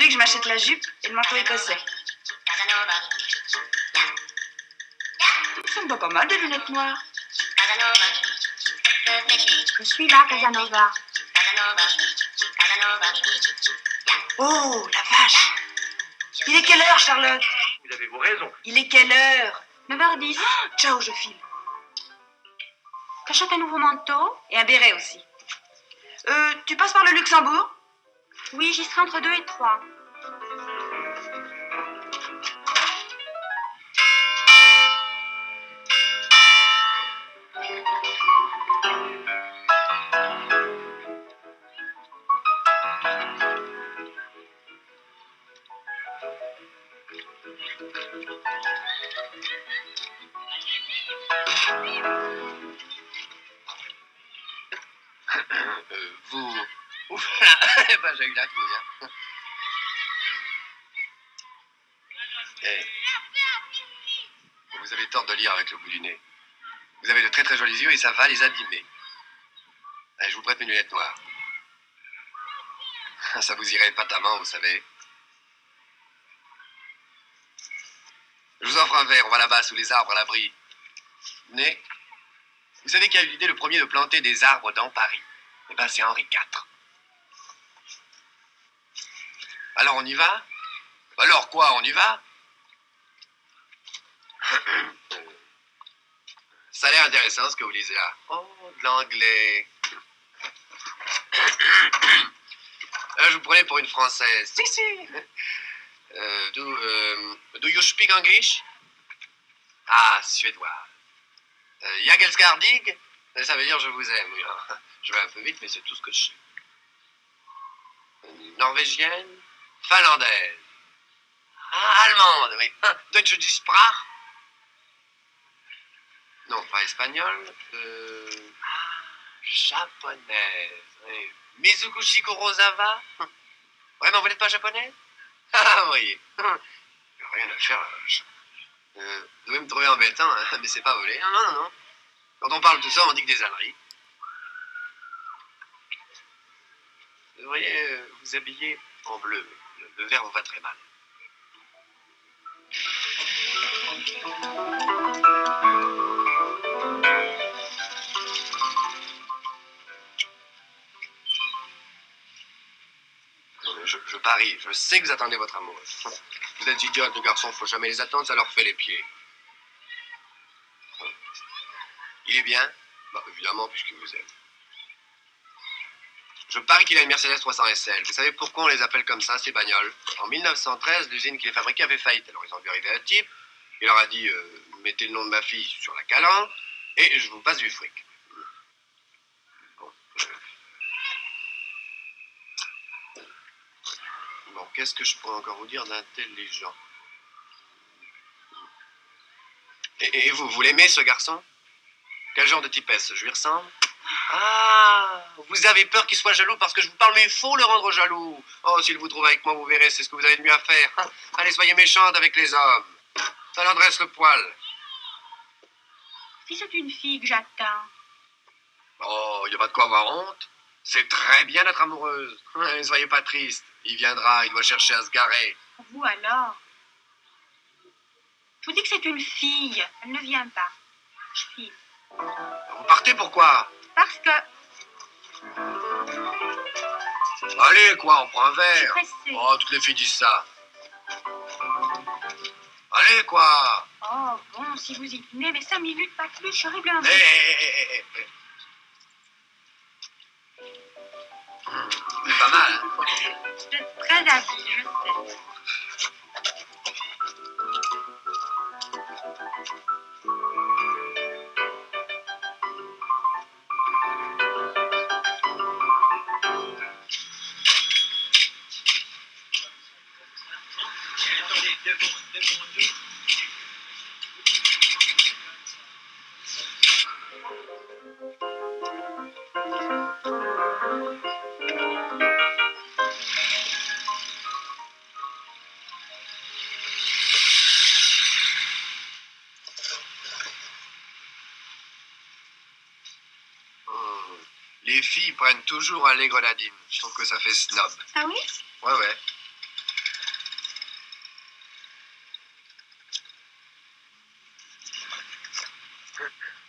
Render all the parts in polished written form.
voulez que je m'achète la jupe et le manteau écossais. Ça me va pas mal, des lunettes noires. Je suis là, Casanova. Oh, la vache! Il est quelle heure, Charlotte? Vous avez vos raisons. Il est quelle heure? 9h10. Ciao, je file. T'achètes un nouveau manteau? Et un béret aussi. Tu passes par le Luxembourg? Oui, j'y serai entre 2 et 3. Vous... Ouf, eh ben, j'ai eu la trouille, hein. Eh, vous avez tort de lire avec le bout du nez. Vous avez de très très jolis yeux et ça va les abîmer. Eh, je vous prête mes lunettes noires. Ça vous irait épatamment, vous savez. Je vous offre un verre, on va là-bas, sous les arbres, à l'abri. Venez. Vous savez qui a eu l'idée le premier de planter des arbres dans Paris? Eh ben, c'est Henri IV. Alors, on y va? Alors quoi, on y va? Ça a l'air intéressant, ce que vous lisez là. Oh, de l'anglais. Je vous prenais pour une Française. Si, si. Do you speak English? Ah, suédois. Jagelskardig? Ça veut dire je vous aime. Oui, hein. Je vais un peu vite, mais c'est tout ce que je sais. Norvégienne? Finlandaise? Ah, allemande, oui. Deutsche Sprach? Non, pas espagnole. Japonaise. Oui. Mizuguchi Kurosawa? Vraiment, vous n'êtes pas japonais? Ah, vous voyez. Rien à faire. Vous devez me trouver embêtant, hein, mais c'est pas volé. Non, non, non. Quand on parle de tout ça, on dit que des âneries. Vous devriez vous habiller en bleu. Le vert vous va très mal. Je parie, je sais que vous attendez votre amour. Vous êtes idiotes, les garçons, faut jamais les attendre, ça leur fait les pieds. Il est bien? Bah, évidemment, puisqu'il vous aime. Je parie qu'il a une Mercedes 300 SL. Vous savez pourquoi on les appelle comme ça, ces bagnoles? En 1913, l'usine qui les fabriquait avait faillite. Alors ils ont vu arriver un type, il leur a dit mettez le nom de ma fille sur la calandre et je vous passe du fric. Bon, bon, qu'est-ce que je pourrais encore vous dire d'intelligent? Et vous l'aimez, ce garçon? Quel genre de type est-ce? Je lui ressemble? Ah, vous avez peur qu'il soit jaloux parce que je vous parle, mais il faut le rendre jaloux. Oh, s'il vous trouve avec moi, vous verrez, c'est ce que vous avez de mieux à faire. Allez, soyez méchante avec les hommes. Ça leur dresse le poil. Si c'est une fille que j'attends. Oh, il n'y a pas de quoi avoir honte. C'est très bien d'être amoureuse. Ne soyez pas triste. Il viendra, il doit chercher à se garer. Vous alors? Je vous dis que c'est une fille. Elle ne vient pas. Je file. Vous partez pourquoi? Parce que... Allez, quoi, on prend un Je suis verre. pressée. Oh, toutes les filles disent ça. Allez, quoi. Oh, bon, si vous y tenez, mais 5 minutes, pas plus, je suis horriblement... Eh. C'est pas mal, hein? Vous êtes très habile, je sais. Les filles prennent toujours un lait grenadine. Je trouve que ça fait snob. Ah oui? Ouais.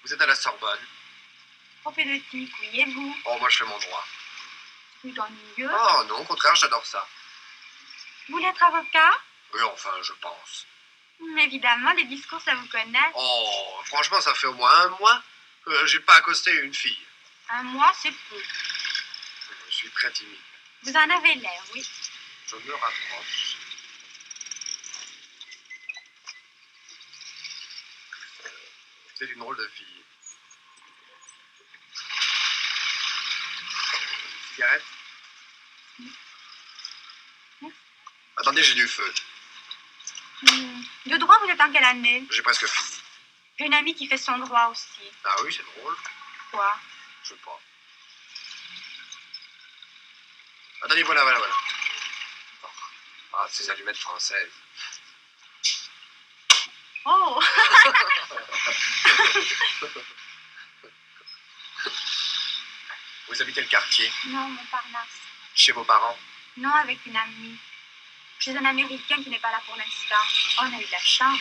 Vous êtes à la Sorbonne. Propédeutique, oui, et vous? Oh, moi je fais mon droit. C'est plutôt ennuyeux. Oh non, au contraire, j'adore ça. Vous voulez être avocat? Oui, enfin, je pense. Évidemment, les discours, ça vous connaît. Oh, franchement, ça fait au moins un mois que j'ai pas accosté une fille. Un mois, c'est peu. Je suis très timide. Vous en avez l'air, oui. Je me rapproche. Vous êtes une drôle de fille. Une cigarette? Attendez, j'ai du feu. De droit, vous êtes en quelle année? J'ai presque fini. J'ai une amie qui fait son droit aussi. Ah oui, c'est drôle. Quoi? Je sais pas. Attendez, voilà. Ah, ces allumettes françaises. Oh! Vous habitez le quartier? Non, Montparnasse. Chez vos parents? Non, avec une amie. Chez un Américain qui n'est pas là pour l'instant. Oh, on a eu de la chance.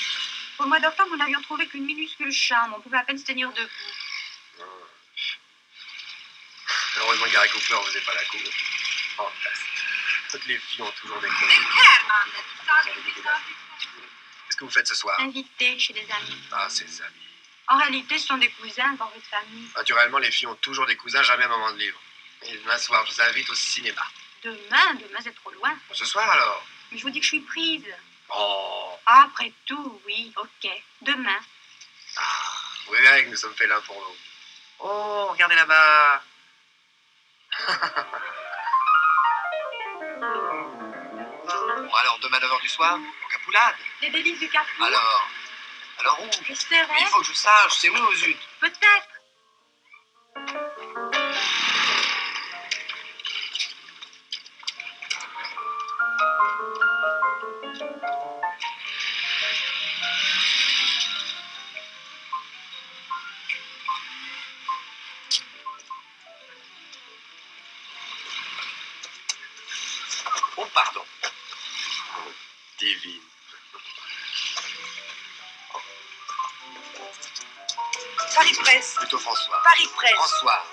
Au mois d'octobre, nous n'avions trouvé qu'une minuscule chambre. On pouvait à peine se tenir debout. Heureusement, Gary Cooper ne faisait pas la cour. Fantastique. Toutes les filles ont toujours des cours. Qu'est-ce que vous faites ce soir? Invité chez des amis. Ah, ces amis. En réalité, ce sont des cousins dans votre famille. Naturellement, les filles ont toujours des cousins, jamais un moment de libre. Et demain soir, je vous invite au cinéma. Demain, c'est trop loin. Ce soir, alors? Mais je vous dis que je suis prise. Oh. Ah, après tout, oui, ok. Demain. Ah, vous verrez que nous sommes faits l'un pour l'autre. Oh, regardez là-bas. Bon, alors, demain à 9h du soir, au Capoulade. Les délices du café. Alors où? J'espérais. Il faut que je sache, c'est où, aux zut? Peut-être. Oh, pardon. Divine. Paris Presse. Plutôt François. Paris Presse. François.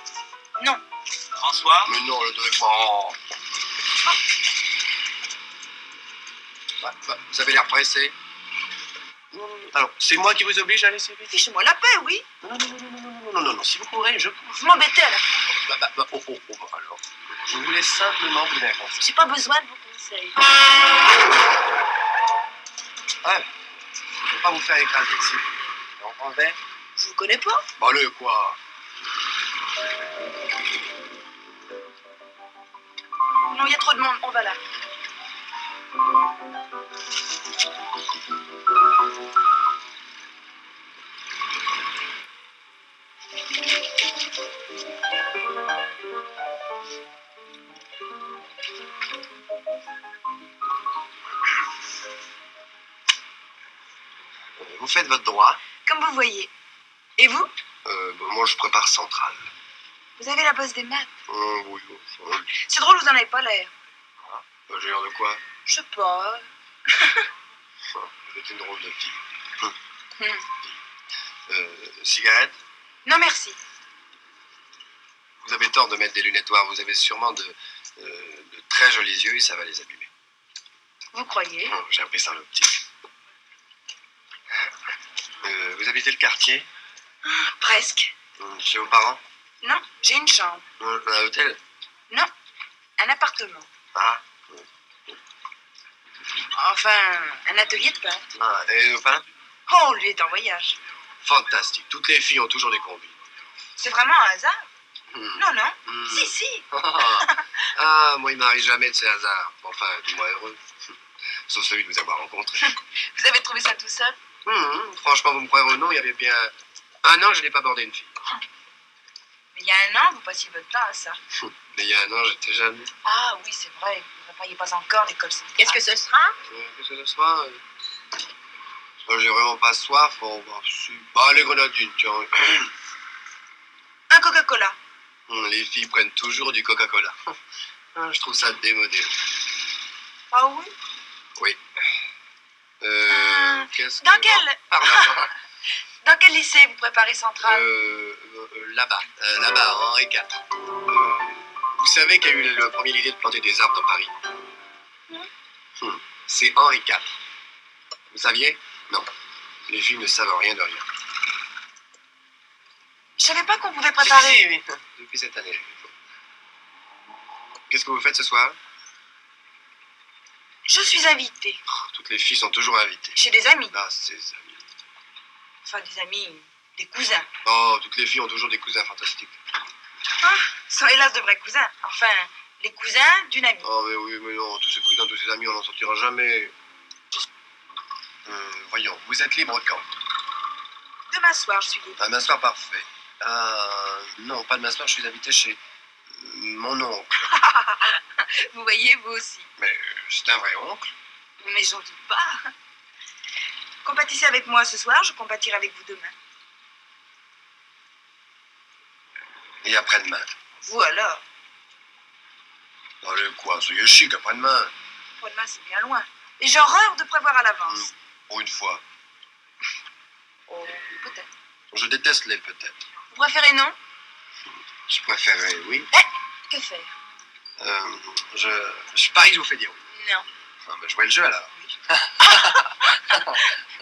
Non. François? Mais non, le devait pas. Vous avez l'air pressé. Alors, c'est moi qui vous oblige à laisser vite? Fichez-moi la paix, oui. Non, si vous courez, je cours. Vous m'embêtez à la fin. Alors. Je voulais simplement vous donner un conseil. J'ai pas besoin de vos conseils. Ouais. Je ne peux pas vous faire écraser ici. On prend le verre? Je vous connais pas. Bah, le quoi? Non, il y a trop de monde. On va là. Vous faites votre droit. Comme vous voyez. Et vous? Moi, je prépare centrale. Vous avez la bosse des maths. Oui. C'est drôle, vous en avez pas l'air. J'ai l'air de quoi? Je sais pas. Vous êtes une drôle de fille. Cigarette? Non, merci. Vous avez tort de mettre des lunettes noires. Vous avez sûrement de très jolis yeux et ça va les abîmer. Vous croyez? J'ai appris ça en l'optique. Vous habitez le quartier? Presque. Chez vos parents? Non, j'ai une chambre. Un hôtel? Non, un appartement. Ah. Enfin, un atelier de peintre. Et vos parents? Oh, lui est en voyage. Fantastique. Toutes les filles ont toujours des combis. C'est vraiment un hasard? Non. Si. Moi, il m'arrive jamais de ces hasards. Enfin, du moins heureux. Sauf celui de vous avoir rencontré. Vous avez trouvé ça tout seul? Franchement, vous me croirez ou non, il y avait bien un an que je n'ai pas bordé une fille. Mais il y a un an, vous passiez votre temps à ça. Mais il y a un an, j'étais jeune. Ah oui, c'est vrai. Vous ne repayez pas encore l'école syndicale. Qu'est-ce que ce sera? Qu'est-ce que ce sera? J'ai vraiment pas soif. Les grenadines, tiens. Un Coca-Cola. Les filles prennent toujours du Coca-Cola. Je trouve ça démodé. Ah oui? Oui. Qu'est-ce que... Dans quel... Pardon. Dans quel lycée vous préparez Centrale? Là-bas, Henri IV. Vous savez qui a eu le premier l'idée de planter des arbres dans Paris? C'est Henri IV. Vous saviez? Non. Les filles ne savent rien de rien. Je savais pas qu'on pouvait Si, préparer. si, oui. Depuis cette année. Qu'est-ce que vous faites ce soir? Je suis invitée. Toutes les filles sont toujours invitées. Chez des amis. Ah, ces amis. Enfin, des amis, des cousins. Oh, toutes les filles ont toujours des cousins fantastiques. Ah, ce sont hélas de vrais cousins. Enfin, les cousins d'une amie. Oh, mais oui, mais non, tous ces cousins, tous ces amis, on n'en sortira jamais. Voyons, vous êtes libre quand? Demain soir, je suis libre. Demain soir, parfait. Non, pas demain soir, je suis invité chez mon oncle. Vous voyez, vous aussi. Mais c'est un vrai oncle. Mais j'en doute pas. Compatissez avec moi ce soir, je compatirai avec vous demain. Et après-demain? Vous alors? Allez, quoi, soyez chic après-demain. Après-demain, c'est bien loin. Et j'ai horreur de prévoir à l'avance. Pour une fois. Oh, peut-être. Je déteste les peut-être. Vous préférez non? Je préférerais, oui. Que faire? Je parie que je vous fais dire oui. Non. Ah, ben, jouez le jeu alors.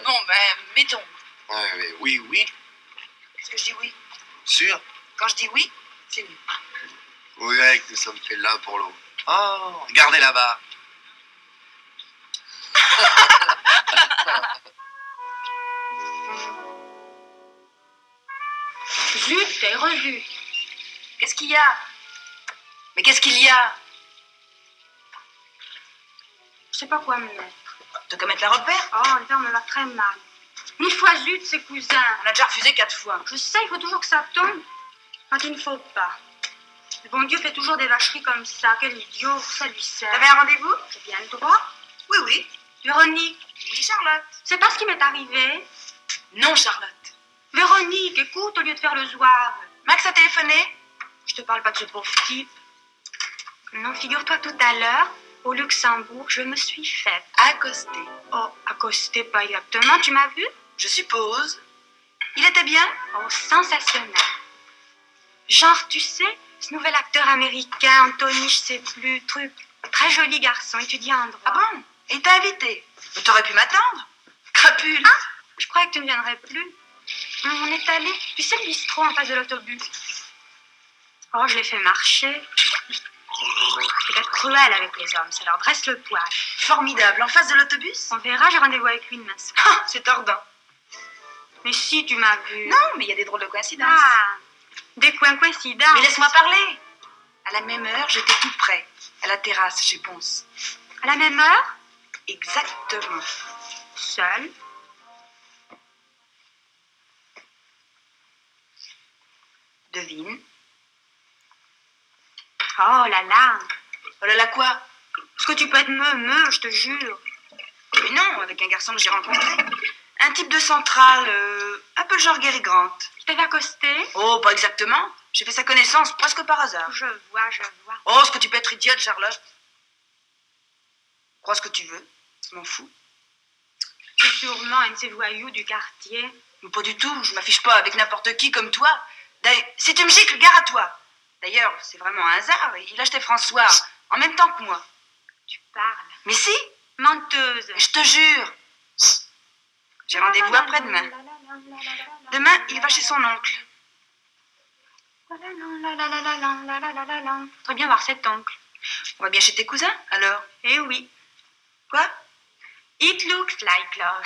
Bon, ben, mettons. Mais oui, oui. Est-ce que je dis oui? Sûr? Quand je dis oui, c'est oui. Oui, mec, nous sommes faits l'un pour l'autre. Oh, regardez là-bas. Zut, t'es revu. Qu'est-ce qu'il y a? Mais qu'est-ce qu'il y a? Je sais pas quoi me mettre. T'as qu'à mettre la robe verte. Oh, le verre me va très mal. 1000 fois zut, ses cousins. On a déjà refusé 4 fois. Je sais, il faut toujours que ça tombe. Quand il ne faut pas. Le bon Dieu fait toujours des vacheries comme ça. Quel idiot, ça lui sert. T'avais un rendez-vous? J'ai bien le droit. Oui, oui. Véronique, Oui, Charlotte. c'est pas ce qui m'est arrivé. Non, Charlotte. Véronique, écoute, au lieu de faire le zouave. Max a téléphoné? Je te parle pas de ce pauvre type. Non, figure-toi tout à l'heure, au Luxembourg, je me suis faite. Accosté. Oh, accosté pas exactement, tu m'as vu? Je suppose. Il était bien? Oh, sensationnel. Genre, tu sais, ce nouvel acteur américain, Anthony, je sais plus, truc. Très joli garçon, étudiant en droit. Ah bon? Et il t'a invité? Mais t'aurais pu m'attendre. Crapule. Ah, je croyais que tu ne viendrais plus. On est allé, tu sais, le bistrot en face de l'autobus. Oh, je l'ai fait marcher. C'est peut-être cruel avec les hommes, ça leur dresse le poil. Formidable. En face de l'autobus? On verra, j'ai rendez-vous avec lui demain soir. Ah, c'est tordant. Mais si, tu m'as vu. Non, mais il y a des drôles de coïncidences. Ah, des coins coïncidents. Mais laisse-moi parler. À la même heure, j'étais tout près, à la terrasse chez Ponce. À la même heure, Exactement. seule. Devine. Oh là là. Oh là là, quoi? Est-ce que tu peux être me, je te jure. Mais non, avec un garçon que j'ai rencontré. Un type de centrale, un peu le genre Gary Grant. Je t'avais accosté. Oh, pas exactement. J'ai fait sa connaissance presque par hasard. Je vois, je vois. Oh, est-ce que tu peux être idiote, Charlotte? Crois ce que tu veux. Je m'en fous. C'est sûrement un de ces voyous du quartier. Mais pas du tout. Je m'affiche pas avec n'importe qui comme toi. Si tu me gicles, gare à toi. D'ailleurs, c'est vraiment un hasard. Il a acheté François en même temps que moi. Tu parles. Mais si, Menteuse. je te jure. J'ai rendez-vous après-demain. Demain, il va chez son oncle. Très bien voir cet oncle. On va bien chez tes cousins, alors? Eh oui. Quoi? It looks like love.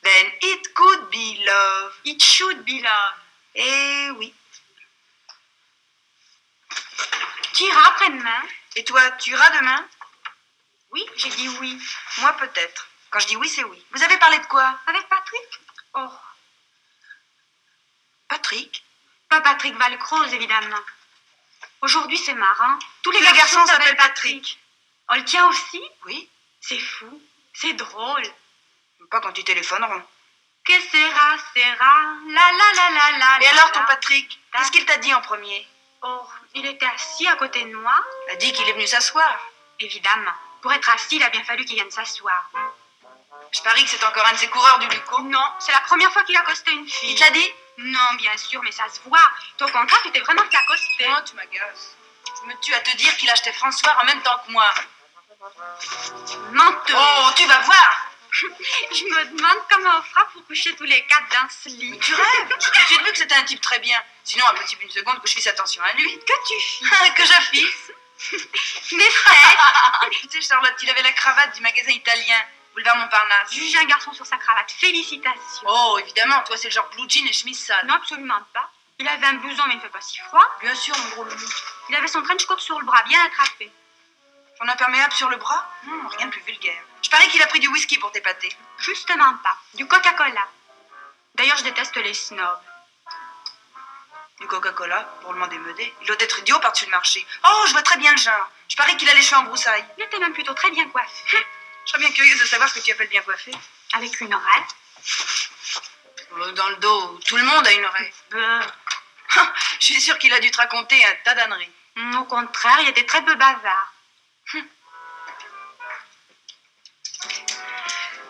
Then it could be love. It should be love. Eh oui. Tu iras après-demain? Et toi, tu iras demain? Oui, j'ai dit oui. Moi, peut-être. Quand je dis oui, c'est oui. Vous avez parlé de quoi? Avec Patrick? Oh, Patrick? pas Patrick Valcroze, évidemment. Aujourd'hui, c'est marrant. Tous les garçons s'appellent Patrick. On le tient aussi? Oui, C'est fou. C'est drôle. pas quand ils téléphoneront. Que sera, sera, la la la la la. Et la, alors, la. ton Patrick, qu'est-ce qu'il t'a dit en premier? Oh, il était assis à côté de moi. Il a dit qu'il est venu s'asseoir. Évidemment. Pour être assis, il a bien fallu qu'il vienne s'asseoir. Je parie que c'est encore un de ces coureurs du Luco. Non, c'est la première fois qu'il accostait une fille. Il te l'a dit? Non, bien sûr, mais ça se voit. Toi, au contraire, tu t'es vraiment fait accoster. Oh, tu m'agaces. Je me tue à te dire qu'il achetait François en même temps que moi. Menteur. Oh, tu vas voir. Je me demande comment on fera pour coucher tous les quatre dans ce lit. Tu rêves. J'ai tout de suite vu que c'était un type très bien. Sinon, impossible une seconde que je fasse attention à lui. Que tu fais? Que j'affiche. Mais frère, Tu sais, Charlotte, il avait la cravate du magasin italien, boulevard Montparnasse. juger un garçon sur sa cravate. Félicitations. Oh, évidemment, toi, c'est le genre blue jean et chemise sale. Non, absolument pas. Il avait un blouson, mais il ne fait pas si froid. Bien sûr, mon gros loulou. Il avait son trench coat sur le bras, bien attrapé. Ton imperméable sur le bras? Rien de plus vulgaire. Je parie qu'il a pris du whisky pour t'épater. Justement pas. Du Coca-Cola. D'ailleurs, je déteste les snobs. Du Coca-Cola, pour le m'en démeuder. Il doit être idiot par-dessus le marché. Oh, je vois très bien le genre. Je parie qu'il a les cheveux en broussailles. Il était même plutôt très bien coiffé. Je serais bien curieuse de savoir ce que tu appelles bien coiffé. Avec une oreille. Dans le dos, tout le monde a une oreille. Je suis sûre qu'il a dû te raconter un tas d'âneries. Au contraire, il était très peu bavard.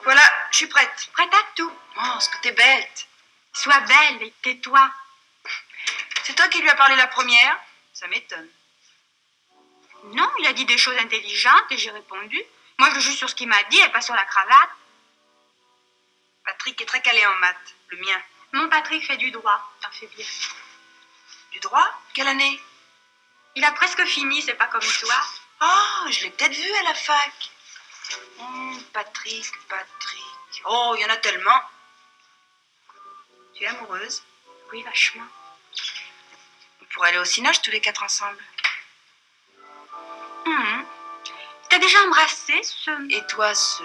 Voilà, je suis prête. Prête à tout. Oh, ce que t'es bête. Sois belle et tais-toi. C'est toi qui lui as parlé la première? Ça m'étonne. Non, il a dit des choses intelligentes et j'ai répondu. Moi, je joue sur ce qu'il m'a dit et pas sur la cravate. Patrick est très calé en maths, le mien. Mon Patrick fait du droit. T'en fais bien. Du droit? Quelle année? Il a presque fini, c'est pas comme toi. Oh, je l'ai peut-être vu à la fac. Patrick. Oh, il y en a tellement. Tu es amoureuse? Oui, vachement. On pourrait aller au cinoche tous les quatre ensemble. T'as déjà embrassé ce... Et toi, ce...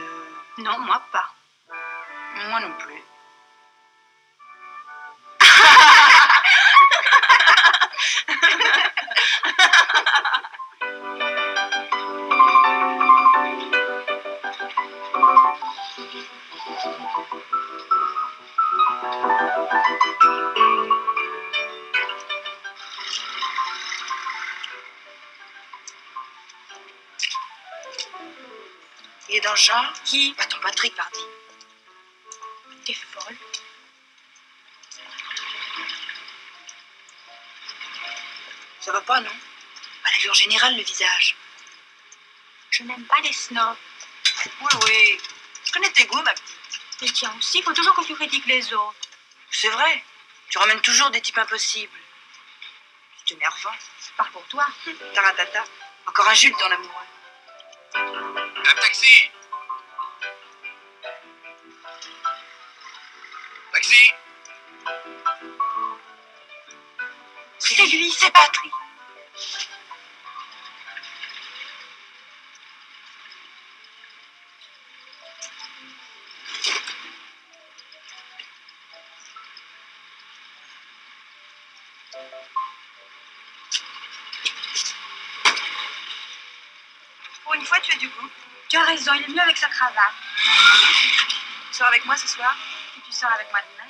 Non, moi pas. Moi non plus. Il est dans le genre? Qui? Bah, ton Patrick, pardi. T'es folle. Ça va pas, non? À l'allure générale, le visage. Je n'aime pas les snobs. Oui. Je connais tes goûts, ma petite. Et tiens aussi, il faut toujours que tu critiques les autres. C'est vrai. Tu ramènes toujours des types impossibles. C'est énervant. Parle pour toi. Taratata. Encore un Jules dans l'amoureux. Un taxi. Taxi. C'est lui, c'est Patrick. Pour une fois, tu as du goût. Tu as raison, il est mieux avec sa cravate. Tu sors avec moi ce soir? Et tu sors avec moi demain.